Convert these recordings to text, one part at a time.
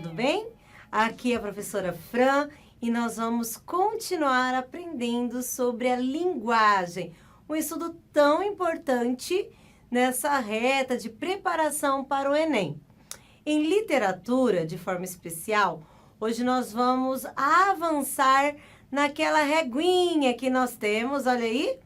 tudo bem? Aqui é a professora Fran e nós vamos continuar aprendendo sobre a linguagem, um estudo tão importante nessa reta de preparação para o Enem. Em literatura, de forma especial, hoje nós vamos avançar naquela reguinha que nós temos, olha aí,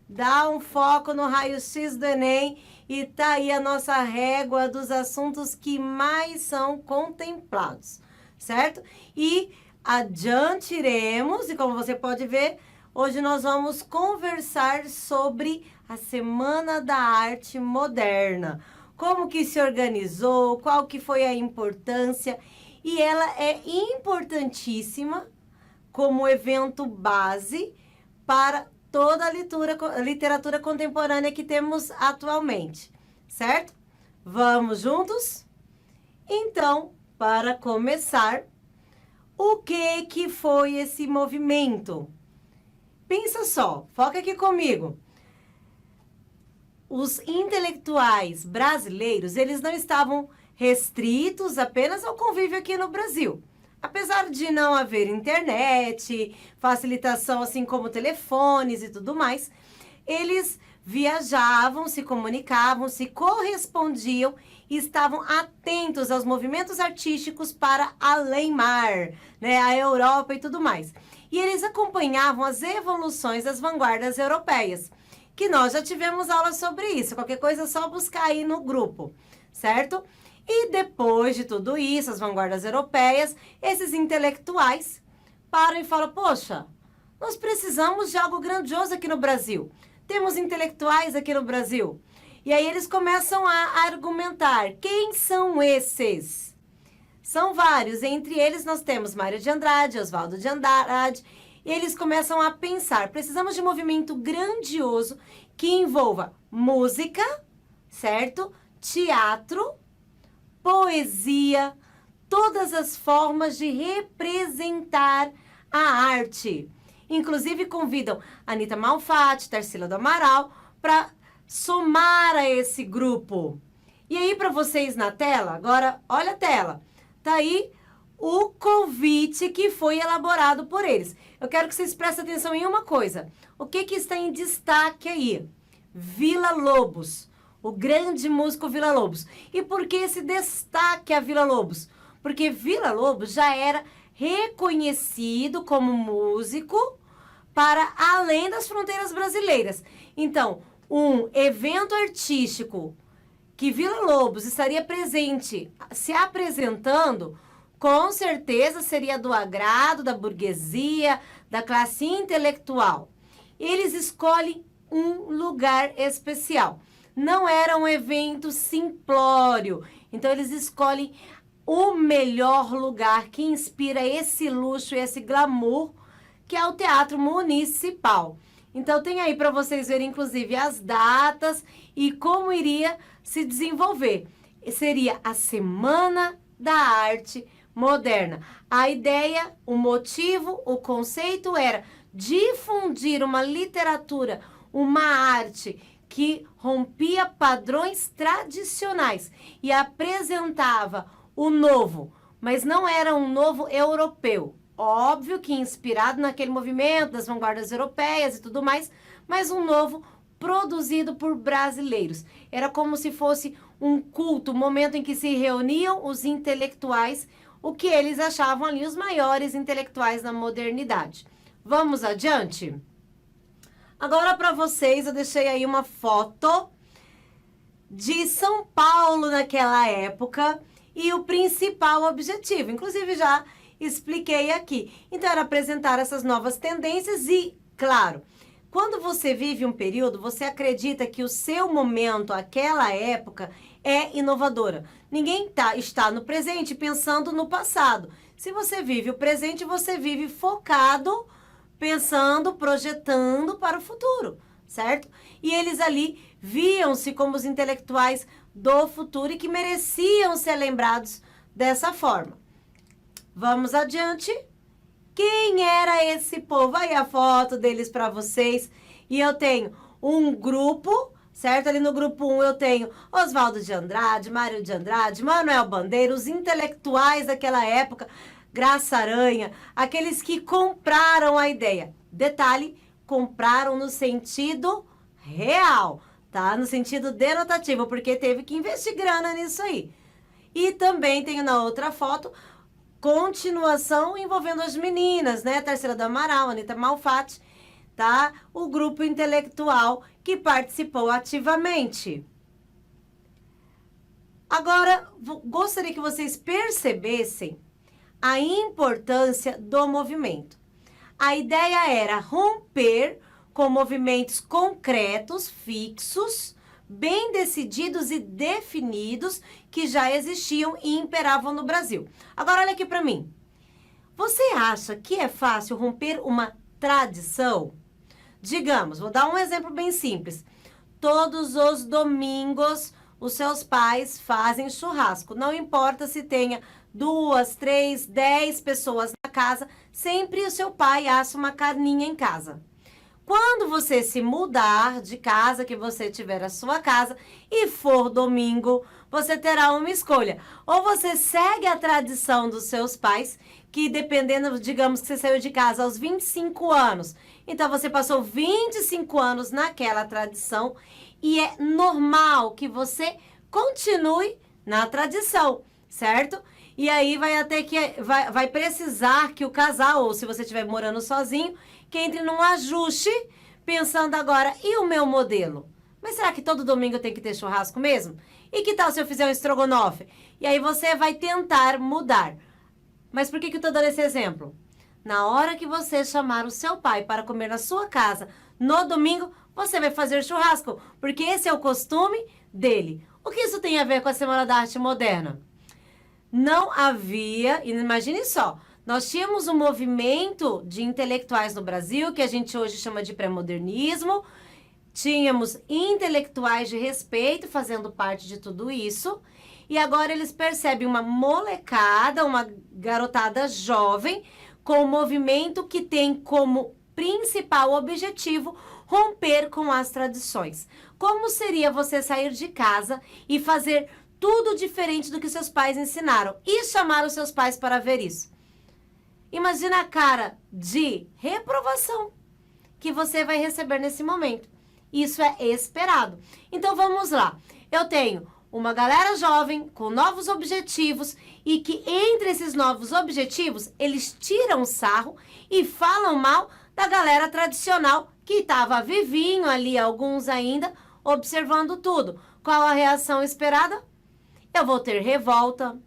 dá um foco no raio-x do Enem e tá aí a nossa régua dos assuntos que mais são contemplados, certo? E adiante iremos, e como você pode ver, hoje nós vamos conversar sobre a Semana da Arte Moderna. Como que se organizou, qual que foi a importância, e ela é importantíssima como evento base para toda a literatura contemporânea que temos atualmente, certo? Vamos juntos? Então, para começar, o que foi esse movimento? Pensa só, foca aqui comigo. Os intelectuais brasileiros, eles não estavam restritos apenas ao convívio aqui no Brasil. Apesar de não haver internet, facilitação assim como telefones e tudo mais, eles viajavam, se comunicavam, se correspondiam e estavam atentos aos movimentos artísticos para além-mar, né, a Europa e tudo mais. E eles acompanhavam as evoluções das vanguardas europeias, que nós já tivemos aula sobre isso. Qualquer coisa é só buscar aí no grupo, certo? E depois de tudo isso, as vanguardas europeias, esses intelectuais param e falam, poxa, nós precisamos de algo grandioso aqui no Brasil. Temos intelectuais aqui no Brasil. E aí eles começam a argumentar. Quem são esses? São vários. Entre eles nós temos Mário de Andrade, Oswaldo de Andrade. E eles começam a pensar, precisamos de um movimento grandioso que envolva música, certo? Teatro, poesia, todas as formas de representar a arte. Inclusive convidam Anita Malfatti, Tarsila do Amaral para somar a esse grupo. E aí para vocês na tela, agora olha a tela, tá aí o convite que foi elaborado por eles. Eu quero que vocês prestem atenção em uma coisa. O que está em destaque aí? Villa-Lobos. O grande músico Villa-Lobos. E por que esse destaque a Villa-Lobos? Porque Villa-Lobos já era reconhecido como músico para além das fronteiras brasileiras. Então, um evento artístico que Villa-Lobos estaria presente, se apresentando, com certeza seria do agrado da burguesia, da classe intelectual. Eles escolhem um lugar especial. Não era um evento simplório. Então, eles escolhem o melhor lugar que inspira esse luxo e esse glamour, que é o Teatro Municipal. Então, tem aí para vocês verem, inclusive, as datas e como iria se desenvolver. Seria a Semana da Arte Moderna. A ideia, o motivo, o conceito era difundir uma literatura, uma arte que rompia padrões tradicionais e apresentava o novo, mas não era um novo europeu. Óbvio que inspirado naquele movimento das vanguardas europeias e tudo mais, mas um novo produzido por brasileiros. Era como se fosse um culto, um momento em que se reuniam os intelectuais, o que eles achavam ali os maiores intelectuais da modernidade. Vamos adiante? Agora para vocês eu deixei aí uma foto de São Paulo naquela época e o principal objetivo, inclusive já expliquei aqui. Então era apresentar essas novas tendências e, claro, quando você vive um período, você acredita que o seu momento, aquela época, é inovadora. Ninguém está no presente pensando no passado. Se você vive o presente, você vive focado, pensando, projetando para o futuro, certo? E eles ali viam-se como os intelectuais do futuro e que mereciam ser lembrados dessa forma. Vamos adiante. Quem era esse povo? Aí a foto deles para vocês. E eu tenho um grupo certo? Ali no grupo 1 eu tenho Oswaldo de Andrade, Mário de Andrade, Manuel Bandeira, os intelectuais daquela época, Graça Aranha, aqueles que compraram a ideia. Detalhe, compraram no sentido real, tá? No sentido denotativo, porque teve que investir grana nisso aí. E também tenho na outra foto continuação envolvendo as meninas, né? Tarsila do Amaral, Anitta Malfatti, tá? O grupo intelectual que participou ativamente. Agora, gostaria que vocês percebessem a importância do movimento. A ideia era romper com movimentos concretos, fixos, bem decididos e definidos que já existiam e imperavam no Brasil. Agora, olha aqui para mim. Você acha que é fácil romper uma tradição? Digamos, vou dar um exemplo bem simples. Todos os domingos, os seus pais fazem churrasco. Não importa se tenha 2, 3, 10 pessoas na casa, sempre o seu pai assa uma carninha em casa. Quando você se mudar de casa, que você tiver a sua casa e for domingo, você terá uma escolha. Ou você segue a tradição dos seus pais, que dependendo, digamos que você saiu de casa aos 25 anos. Então, você passou 25 anos naquela tradição e é normal que você continue na tradição, certo? E aí vai precisar que o casal, ou se você estiver morando sozinho, que entre num ajuste, pensando agora, e o meu modelo? Mas será que todo domingo tem que ter churrasco mesmo? E que tal se eu fizer um estrogonofe? E aí você vai tentar mudar. Mas por que eu estou dando esse exemplo? Na hora que você chamar o seu pai para comer na sua casa, no domingo, você vai fazer churrasco, porque esse é o costume dele. O que isso tem a ver com a Semana da Arte Moderna? Não havia, imagine só, nós tínhamos um movimento de intelectuais no Brasil, que a gente hoje chama de pré-modernismo, tínhamos intelectuais de respeito fazendo parte de tudo isso, e agora eles percebem uma molecada, uma garotada jovem, com um movimento que tem como principal objetivo romper com as tradições. Como seria você sair de casa e fazer tudo diferente do que seus pais ensinaram e chamar os seus pais para ver isso? Imagina a cara de reprovação que você vai receber nesse momento. Isso é esperado. Então vamos lá. Eu tenho uma galera jovem com novos objetivos e que entre esses novos objetivos eles tiram sarro e falam mal da galera tradicional que estava vivinho ali, alguns ainda, observando tudo. Qual a reação esperada? Eu vou ter revolta,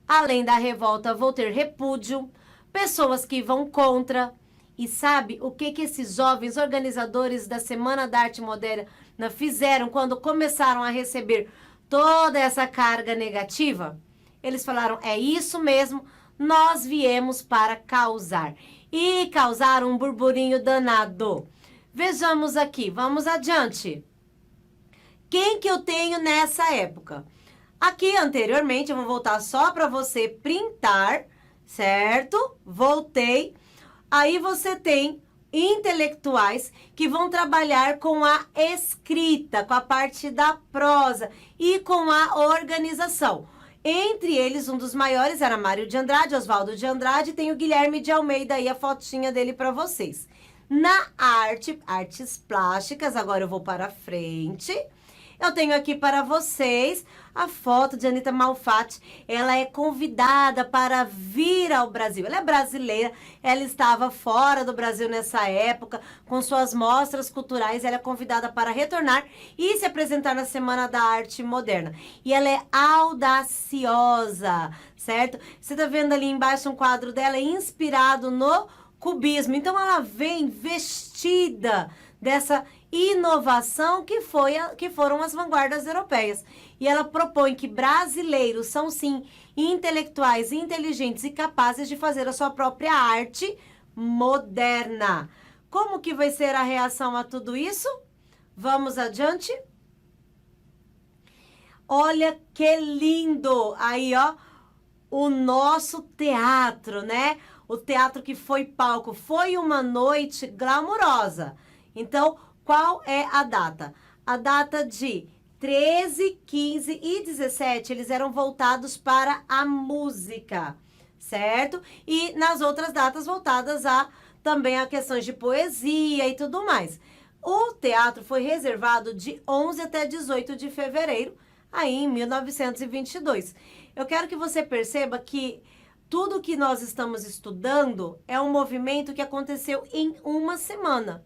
além da revolta vou ter repúdio, pessoas que vão contra. E sabe o que esses jovens organizadores da Semana da Arte Moderna fizeram quando começaram a receber toda essa carga negativa? Eles falaram, é isso mesmo, nós viemos para causar. E causaram um burburinho danado. Vejamos aqui, vamos adiante. Quem que eu tenho nessa época? Aqui anteriormente, eu vou voltar só para você printar, certo? Voltei. Aí você tem intelectuais que vão trabalhar com a escrita, com a parte da prosa e com a organização. Entre eles, um dos maiores era Mário de Andrade, Oswaldo de Andrade, e tem o Guilherme de Almeida aí, a fotinha dele para vocês. Na artes plásticas, agora eu vou para frente. Eu tenho aqui para vocês a foto de Anitta Malfatti. Ela é convidada para vir ao Brasil. Ela é brasileira, ela estava fora do Brasil nessa época, com suas mostras culturais. Ela é convidada para retornar e se apresentar na Semana da Arte Moderna. E ela é audaciosa, certo? Você está vendo ali embaixo um quadro dela inspirado no cubismo. Então, ela vem vestida dessa inovação que foram as vanguardas europeias. E ela propõe que brasileiros são, sim, intelectuais, inteligentes e capazes de fazer a sua própria arte moderna. Como que vai ser a reação a tudo isso? Vamos adiante? Olha que lindo! Aí, ó, o nosso teatro, né? O teatro que foi palco. Foi uma noite glamurosa. Então, qual é a data? a data de 13, 15 e 17, eles eram voltados para a música, certo? E nas outras datas voltadas a também a questões de poesia e tudo mais. O teatro foi reservado de 11 até 18 de fevereiro, aí em 1922. Eu quero que você perceba que tudo que nós estamos estudando é um movimento que aconteceu em uma semana.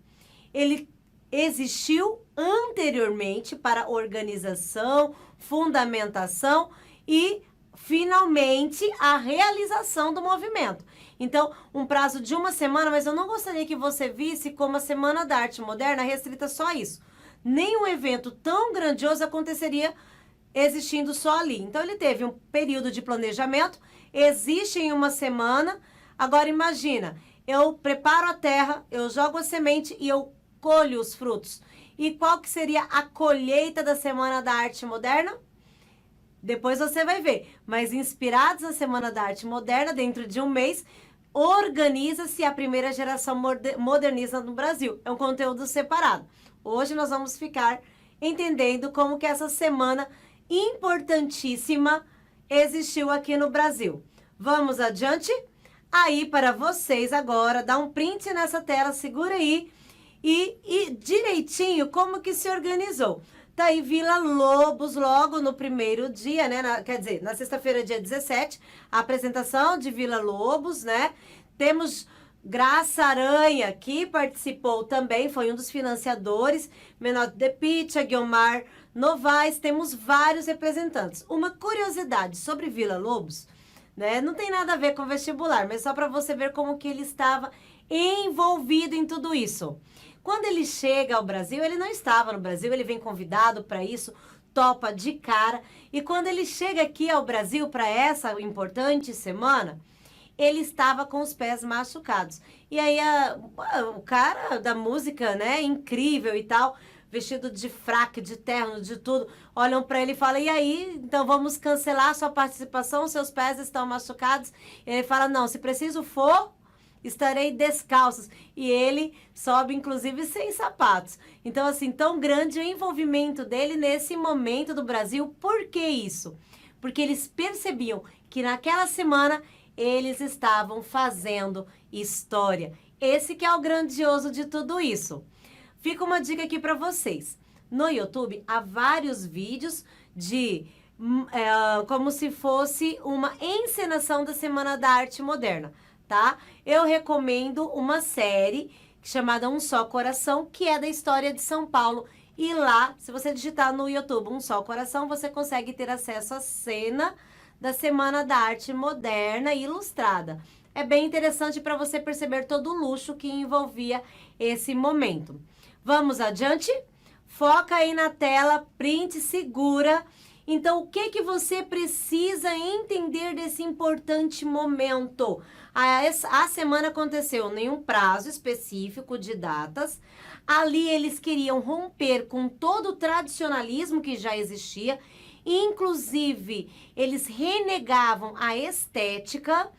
Ele existiu anteriormente para organização, fundamentação e, finalmente, a realização do movimento. Então, um prazo de uma semana, mas eu não gostaria que você visse como a Semana da Arte Moderna restrita só a isso. Nenhum evento tão grandioso aconteceria existindo só ali. Então, ele teve um período de planejamento, existe em uma semana. Agora, imagina, eu preparo a terra, eu jogo a semente e eu colho os frutos. E qual que seria a colheita da Semana da Arte Moderna? Depois você vai ver. Mas inspirados na Semana da Arte Moderna, dentro de um mês, organiza-se a primeira geração modernista no Brasil. É um conteúdo separado. Hoje nós vamos ficar entendendo como que essa semana importantíssima existiu aqui no Brasil. Vamos adiante? Aí para vocês agora, dá um print nessa tela, segura aí. E direitinho como que se organizou. Tá aí Vila Lobos logo no primeiro dia, né? Quer dizer, na sexta-feira, dia 17, a apresentação de Vila Lobos, né? Temos Graça Aranha, que participou também, foi um dos financiadores, Menor de Picha, Guilmar Novaes, temos vários representantes. Uma curiosidade sobre Vila Lobos, né? Não tem nada a ver com vestibular, mas só para você ver como que ele estava envolvido em tudo isso. Quando ele chega ao Brasil, ele não estava no Brasil, ele vem convidado para isso, topa de cara. E quando ele chega aqui ao Brasil para essa importante semana, ele estava com os pés machucados. E aí o cara da música, né, incrível e tal, vestido de fraque, de terno, de tudo, olham para ele e falam, e aí, então vamos cancelar a sua participação, seus pés estão machucados? E ele fala, não, se preciso for, estarei descalços. E ele sobe, inclusive, sem sapatos. Então, assim, tão grande o envolvimento dele nesse momento do Brasil. Por que isso? Porque eles percebiam que naquela semana eles estavam fazendo história. Esse que é o grandioso de tudo isso. Fica uma dica aqui para vocês. No YouTube, há vários vídeos de como se fosse uma encenação da Semana da Arte Moderna. Tá? Eu recomendo uma série chamada Um Só Coração, que é da história de São Paulo. E lá, se você digitar no YouTube Um Só Coração, você consegue ter acesso à cena da Semana da Arte Moderna e Ilustrada. É bem interessante para você perceber todo o luxo que envolvia esse momento. Vamos adiante? Foca aí na tela, print, segura. Então, o que você precisa entender desse importante momento? A semana aconteceu em um prazo específico de datas. Ali eles queriam romper com todo o tradicionalismo que já existia. Inclusive, eles renegavam a estética.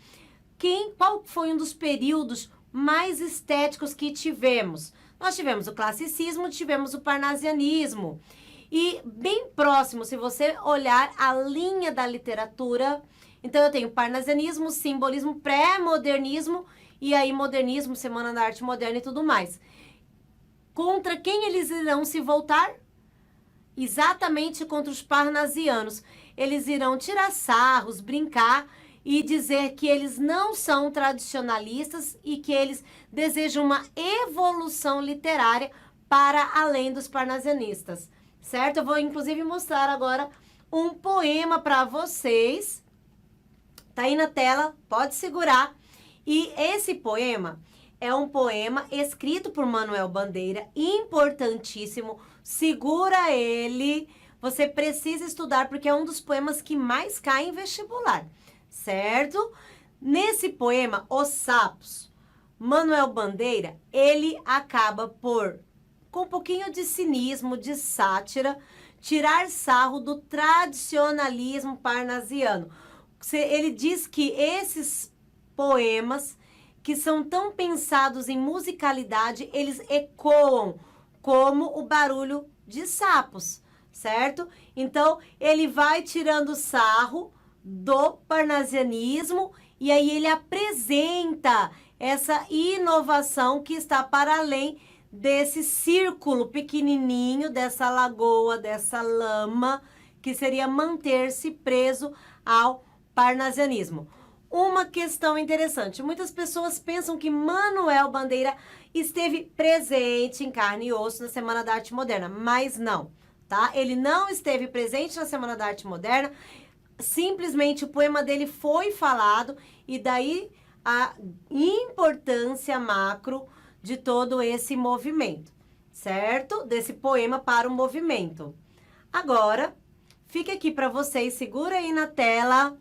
Qual foi um dos períodos mais estéticos que tivemos? Nós tivemos o classicismo, tivemos o parnasianismo. E bem próximo, se você olhar a linha da literatura, então eu tenho parnasianismo, simbolismo, pré-modernismo e aí modernismo, Semana da Arte Moderna e tudo mais. Contra quem eles irão se voltar? Exatamente contra os parnasianos. Eles irão tirar sarros, brincar e dizer que eles não são tradicionalistas e que eles desejam uma evolução literária para além dos parnasianistas. Certo? Eu vou, inclusive, mostrar agora um poema para vocês. Tá aí na tela, pode segurar. E esse poema é um poema escrito por Manuel Bandeira, importantíssimo. Segura ele. Você precisa estudar, porque é um dos poemas que mais cai em vestibular. Certo? Nesse poema, Os Sapos, Manuel Bandeira, ele acaba por, com um pouquinho de cinismo, de sátira, tirar sarro do tradicionalismo parnasiano. Ele diz que esses poemas, que são tão pensados em musicalidade, eles ecoam como o barulho de sapos, certo? Então, ele vai tirando sarro do parnasianismo e aí ele apresenta essa inovação que está para além desse círculo pequenininho, dessa lagoa, dessa lama, que seria manter-se preso ao parnasianismo. Uma questão interessante, muitas pessoas pensam que Manuel Bandeira esteve presente em carne e osso na Semana da Arte Moderna, mas não, tá? Ele não esteve presente na Semana da Arte Moderna, simplesmente o poema dele foi falado e daí a importância macro de todo esse movimento, certo? Desse poema para o movimento. Agora, fica aqui para vocês, segura aí na tela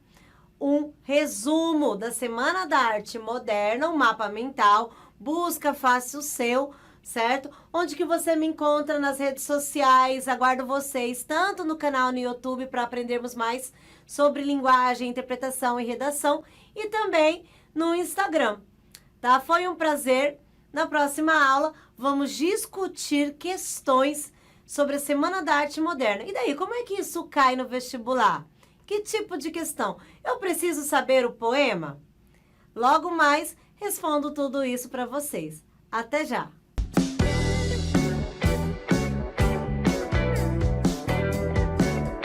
um resumo da Semana da Arte Moderna, um mapa mental, busca, faça o seu, certo? Onde que você me encontra nas redes sociais, aguardo vocês, tanto no canal no YouTube para aprendermos mais sobre linguagem, interpretação e redação, e também no Instagram, tá? Foi um prazer. Na próxima aula, vamos discutir questões sobre a Semana da Arte Moderna. E daí, como é que isso cai no vestibular? Que tipo de questão? Eu preciso saber o poema? Logo mais, respondo tudo isso para vocês. Até já!